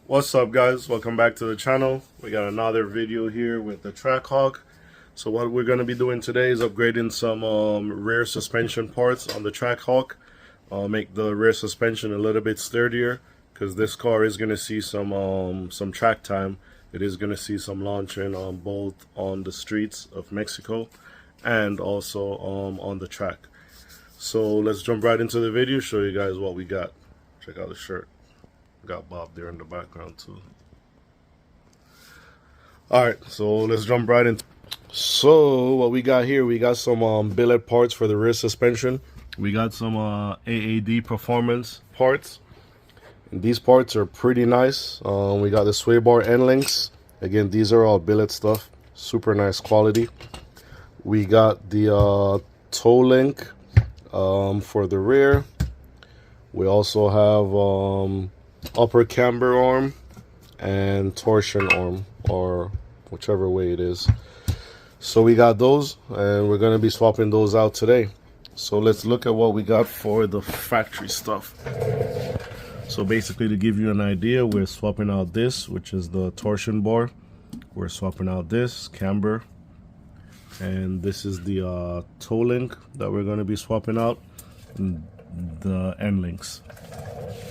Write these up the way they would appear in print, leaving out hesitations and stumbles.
What's up, guys? Welcome back to the channel. We got another video here with the TrackHawk. So what we're going to be doing today is upgrading some rear suspension parts on the TrackHawk. Make the rear suspension a little bit sturdier, because this car is going to see some track time. It is going to see some launching both on the streets of Mexico and also on the track. So let's jump right into the video, show you guys what we got. Check out the shirt. Got Bob there in the background too. Alright, so let's jump right in. So what we got here, we got some billet parts for the rear suspension. We got some AAD Performance parts. And these parts are pretty nice. We got the sway bar end links. Again, these are all billet stuff. Super nice quality. We got the toe link for the rear. We also have upper camber arm and torsion arm, or whichever way it is. So we got those, and we're going to be swapping those out today. So let's look at what we got for the factory stuff. So basically, to give you an idea, we're swapping out this, which is the torsion bar. We're swapping out this camber, and this is the toe link that we're going to be swapping out, and the end links.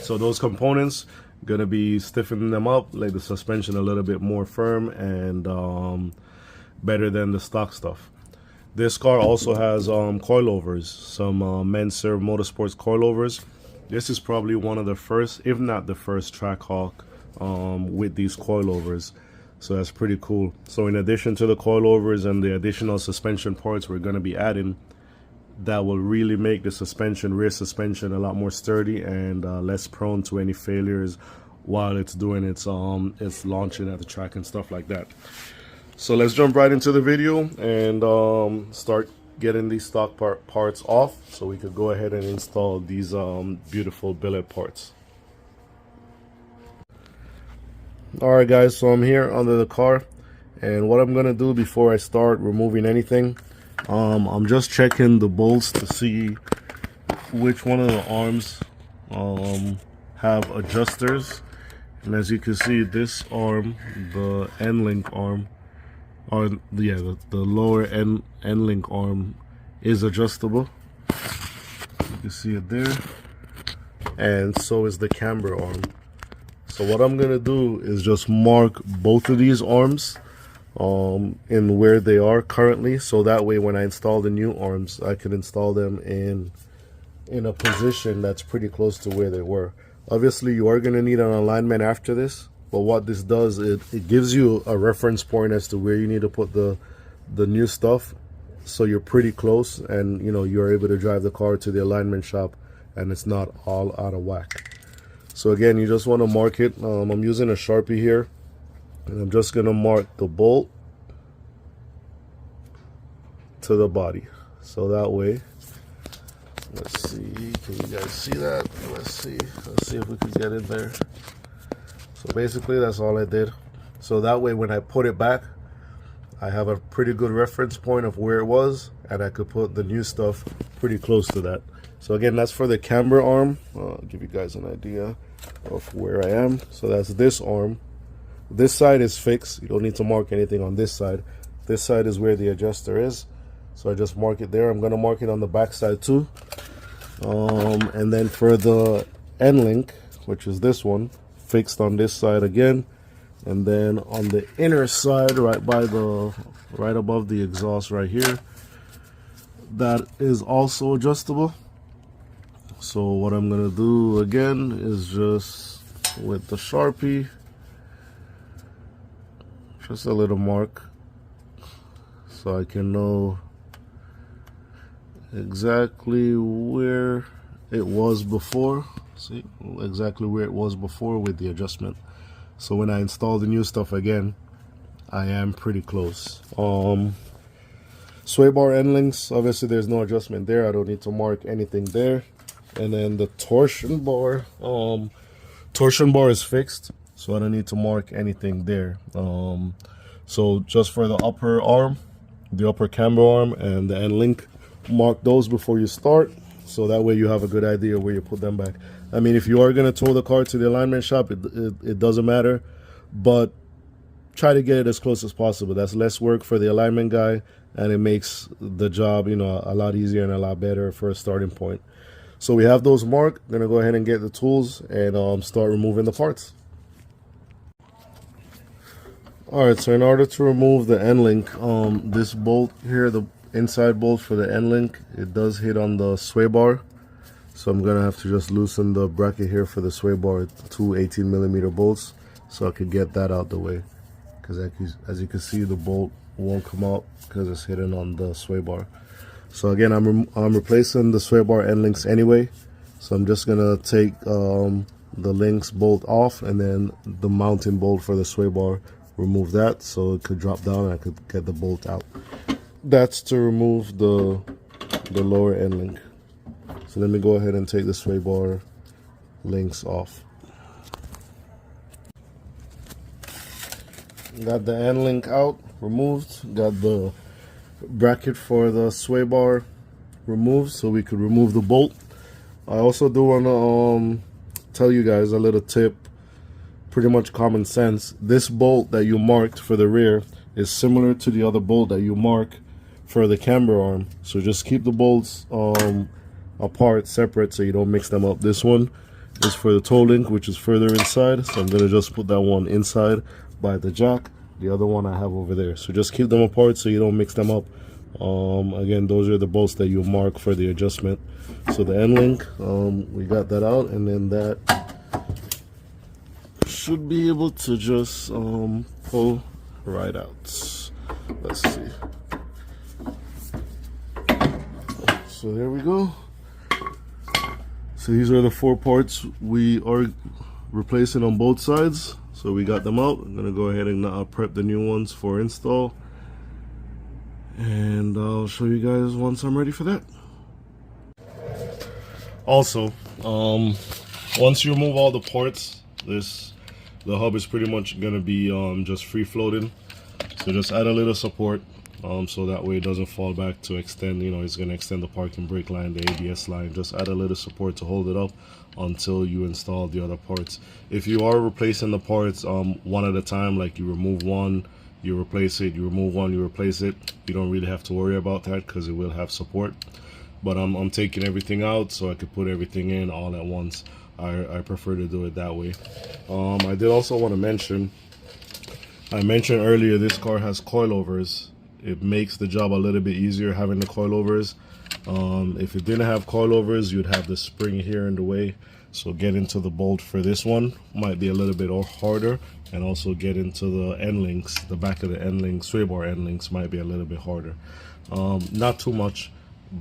So those components, gonna be stiffening them up, like the suspension a little bit more firm and better than the stock stuff. This car also has coilovers, some Menser Motorsports coilovers. This is probably one of the first, if not the first, TrackHawk with these coilovers. So that's pretty cool. So in addition to the coilovers and the additional suspension parts we're gonna be adding, that will really make the suspension, rear suspension, a lot more sturdy and less prone to any failures while it's doing its launching at the track and stuff like that. So let's jump right into the video and start getting these stock parts off, so we could go ahead and install these beautiful billet parts. Alright guys, so I'm here under the car, and what I'm gonna do before I start removing anything, I'm just checking the bolts to see which one of the arms have adjusters. And as you can see, this arm, the end link arm, or the lower end link arm is adjustable. You can see it there. And so is the camber arm. So what I'm gonna do is just mark both of these arms in where they are currently, so that way when I install the new arms, I can install them in a position that's pretty close to where they were. Obviously you are going to need an alignment after this, but what this does, it gives you a reference point as to where you need to put the new stuff, so you're pretty close, and you know, you're able to drive the car to the alignment shop and it's not all out of whack. So again, you just want to mark it. I'm using a Sharpie here, and I'm just going to mark the bolt to the body. So that way, let's see, can you guys see that? Let's see if we can get in there. So basically that's all I did. So that way when I put it back, I have a pretty good reference point of where it was, and I could put the new stuff pretty close to that. So again, that's for the camber arm. I'll give you guys an idea of where I am. So that's this arm. This side is fixed. You don't need to mark anything on this side. This side is where the adjuster is. So I just mark it there. I'm going to mark it on the back side too. And then for the end link, which is this one, fixed on this side again. And then on the inner side, right above the exhaust right here, that is also adjustable. So what I'm going to do again is just with the Sharpie, just a little mark, so I can know exactly where it was before. See, exactly where it was before with the adjustment. So when I install the new stuff again, I am pretty close. Sway bar end links, obviously there's no adjustment there. I don't need to mark anything there. And then the torsion bar is fixed, so I don't need to mark anything there. So just for the upper arm, the upper camber arm, and the end link, mark those before you start, so that way you have a good idea where you put them back. I mean, if you are going to tow the car to the alignment shop, it doesn't matter, but try to get it as close as possible. That's less work for the alignment guy, and it makes the job, you know, a lot easier and a lot better for a starting point. So we have those marked. I'm gonna go ahead and get the tools and start removing the parts. All right, so in order to remove the end link, this bolt here, the inside bolt for the end link, it does hit on the sway bar. So I'm gonna have to just loosen the bracket here for the sway bar, two 18mm bolts, so I could get that out the way. Because as you can see, the bolt won't come out because it's hidden on the sway bar. So again, I'm replacing the sway bar end links anyway. So I'm just gonna take the links bolt off, and then the mounting bolt for the sway bar, remove that so it could drop down and I could get the bolt out. That's to remove the lower end link. So let me go ahead and take the sway bar links off. Got the end link out, removed. Got the bracket for the sway bar removed so we could remove the bolt. I also do want to tell you guys a little tip, pretty much common sense. This bolt that you marked for the rear is similar to the other bolt that you mark for the camber arm. So just keep the bolts apart, separate, so you don't mix them up. This one is for the toe link, which is further inside, so I'm going to just put that one inside by the jack. The other one I have over there. So just keep them apart so you don't mix them up. Again, those are the bolts that you mark for the adjustment. So the end link, we got that out, and then that should be able to just pull right out. Let's see. So there we go. So these are the 4 parts we are replacing on both sides. So we got them out. I'm gonna go ahead and prep the new ones for install, and I'll show you guys once I'm ready for that. Also, once you remove all the parts, the hub is pretty much gonna be just free floating. So just add a little support, so that way it doesn't fall back to extend. You know, it's gonna extend the parking brake line, the ABS line. Just add a little support to hold it up until you install the other parts. If you are replacing the parts one at a time, like you remove one, you replace it, you remove one, you replace it, you don't really have to worry about that because it will have support. But I'm taking everything out so I could put everything in all at once. I prefer to do it that way. I did also want to mention, I mentioned earlier, this car has coilovers. It makes the job a little bit easier having the coilovers. If it didn't have coilovers, you'd have the spring here in the way. So getting to the bolt for this one might be a little bit harder, and also getting to the end links, the back of the end links, sway bar end links, might be a little bit harder. Not too much,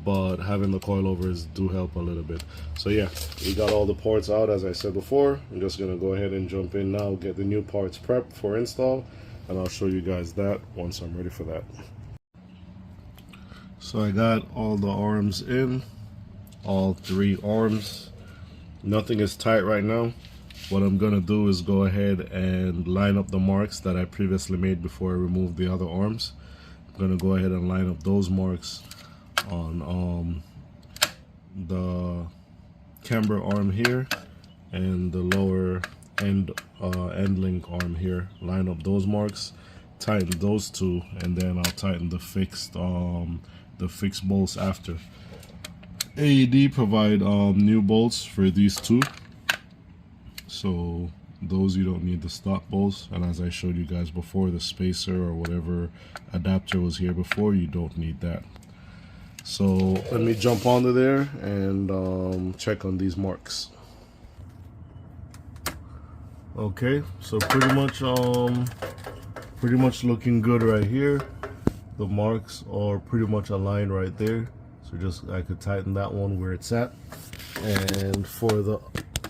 but having the coilovers do help a little bit. So yeah, we got all the parts out as I said before. I'm just gonna go ahead and jump in now, get the new parts prepped for install, and I'll show you guys that once I'm ready for that. So I got all the arms in, all 3 arms. Nothing is tight right now. What I'm gonna do is go ahead and line up the marks that I previously made before I removed the other arms. I'm gonna go ahead and line up those marks on the camber arm here and the lower end link arm here. Line up those marks, tighten those 2, and then I'll tighten the fixed bolts after. AAD provide new bolts for these 2, so those you don't need the stock bolts, and as I showed you guys before, the spacer or whatever adapter was here before, you don't need that. So let me jump onto there and check on these marks. Okay, so pretty much looking good right here. The marks are pretty much aligned right there. So just I could tighten that one where it's at. And for the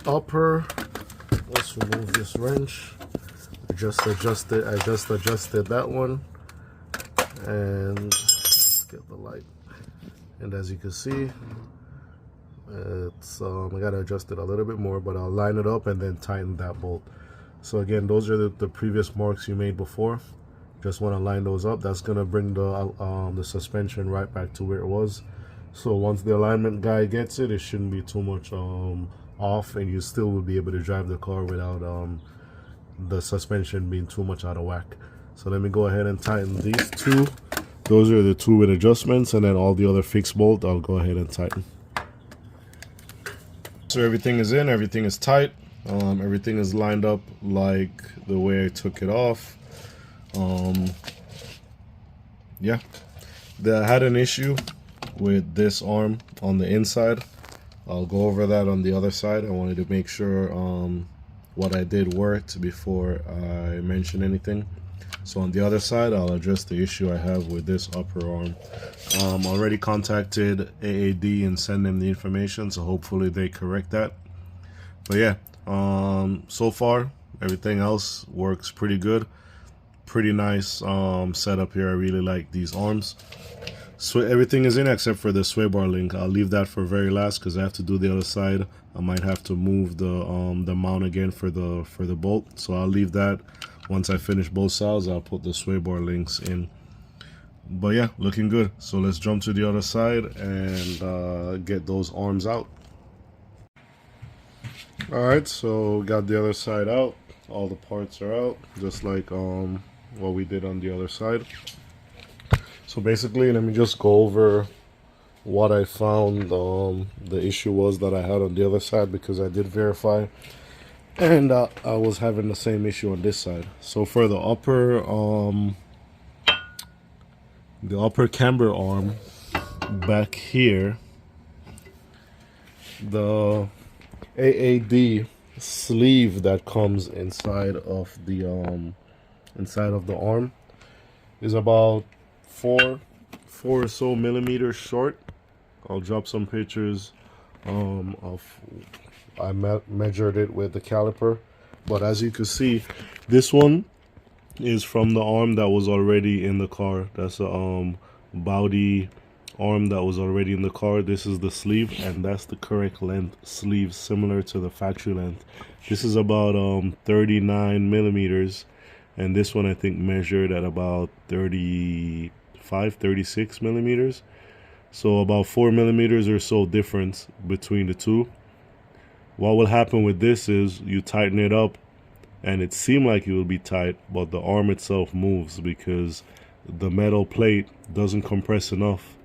upper, let's remove this wrench. I just adjusted that one, and get the light. And as you can see, it's I gotta adjust it a little bit more, but I'll line it up and then tighten that bolt. So again, those are the previous marks you made before. Just want to line those up. That's gonna bring the suspension right back to where it was. So once the alignment guy gets it, it shouldn't be too much off, and you still will be able to drive the car without the suspension being too much out of whack. So let me go ahead and tighten these two. Those are the two with adjustments, and then all the other fixed bolt I'll go ahead and tighten. So everything is in, everything is tight, everything is lined up like the way I took it off. Yeah, I had an issue with this arm on the inside. I'll go over that on the other side. I wanted to make sure what I did worked before I mention anything. So on the other side, I'll address the issue I have with this upper arm. Already contacted AAD and sent them the information, so hopefully they correct that. But yeah, so far everything else works pretty good. Pretty nice setup here. I really like these arms. So everything is in except for the sway bar link. I'll leave that for very last because I have to do the other side. I might have to move the mount again for the bolt. So I'll leave that. Once I finish both sides, I'll put the sway bar links in. But yeah, looking good. So let's jump to the other side and get those arms out. Alright, so got the other side out. All the parts are out, just like what we did on the other side. So basically, let me just go over what I found the issue was that I had on the other side, because I did verify, and I was having the same issue on this side. So for the upper camber arm back here, the AAD sleeve that comes inside of the arm is about four or so millimeters short. I'll drop some pictures I measured it with the caliper, but as you can see, this one is from the arm that was already in the car. That's a body arm that was already in the car. This is the sleeve, and that's the correct length sleeve, similar to the factory length. This is about 39 millimeters, and this one I think measured at about 36 millimeters. So about 4 millimeters or so difference between the two. What will happen with this is you tighten it up, and it seemed like it will be tight, but the arm itself moves because the metal plate doesn't compress enough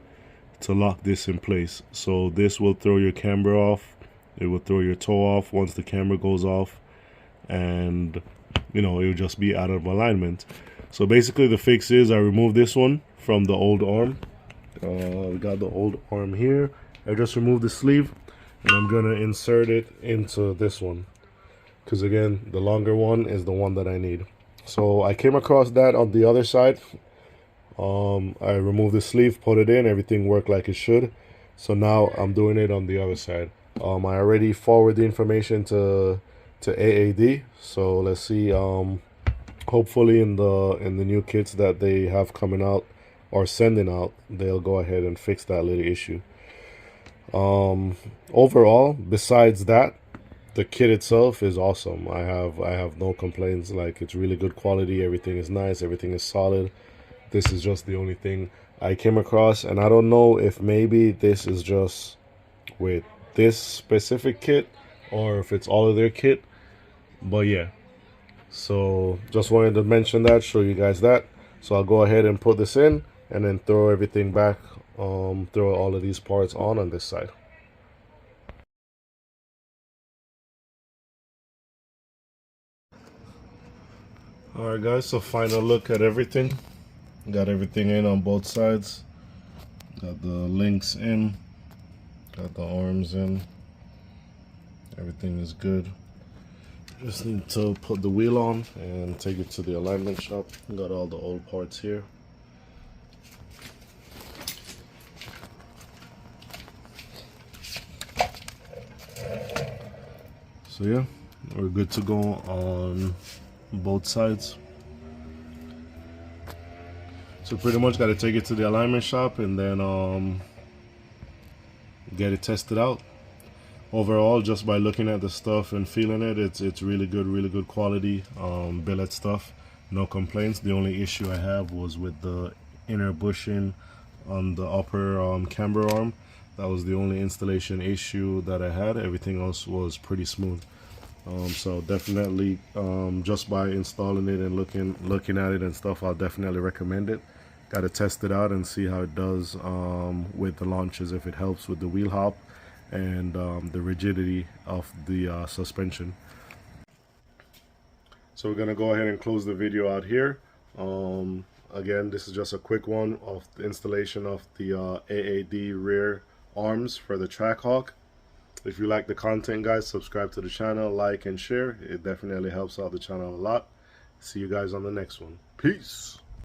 to lock this in place. So this will throw your camber off. It will throw your toe off once the camber goes off, and you know, it will just be out of alignment. So basically the fix is I removed this one from the old arm. We got the old arm here. I just removed the sleeve, and I'm gonna insert it into this one, because again, the longer one is the one that I need. So I came across that on the other side. I removed the sleeve, put it in, everything worked like it should. So now I'm doing it on the other side. I already forwarded the information to AAD. So let's see. Hopefully in the new kits that they have coming out or sending out, they'll go ahead and fix that little issue. Overall, besides that, the kit itself is awesome. I have no complaints. Like, it's really good quality. Everything is nice. Everything is solid. This is just the only thing I came across, and I don't know if maybe this is just with this specific kit or if it's all of their kit, but yeah. So just wanted to mention that, show you guys that. So I'll go ahead and put this in and then throw everything back, throw all of these parts on this side. Alright guys, so final look at everything. Got everything in on both sides. Got the links in. Got the arms in. Everything is good. Just need to put the wheel on and take it to the alignment shop. Got all the old parts here. So yeah, we're good to go on both sides. So pretty much got to take it to the alignment shop and then get it tested out. Overall, just by looking at the stuff and feeling it, it's really good quality billet stuff. No complaints. The only issue I have was with the inner bushing on the upper camber arm. That was the only installation issue that I had. Everything else was pretty smooth. So definitely, just by installing it and looking at it and stuff, I'll definitely recommend it. Got to test it out and see how it does with the launches, if it helps with the wheel hop and the rigidity of the suspension. So we're gonna go ahead and close the video out here. Again, this is just a quick one of the installation of the AAD rear arms for the TrackHawk. If you like the content, guys, subscribe to the channel, like and share. It definitely helps out the channel a lot. See you guys on the next one. Peace.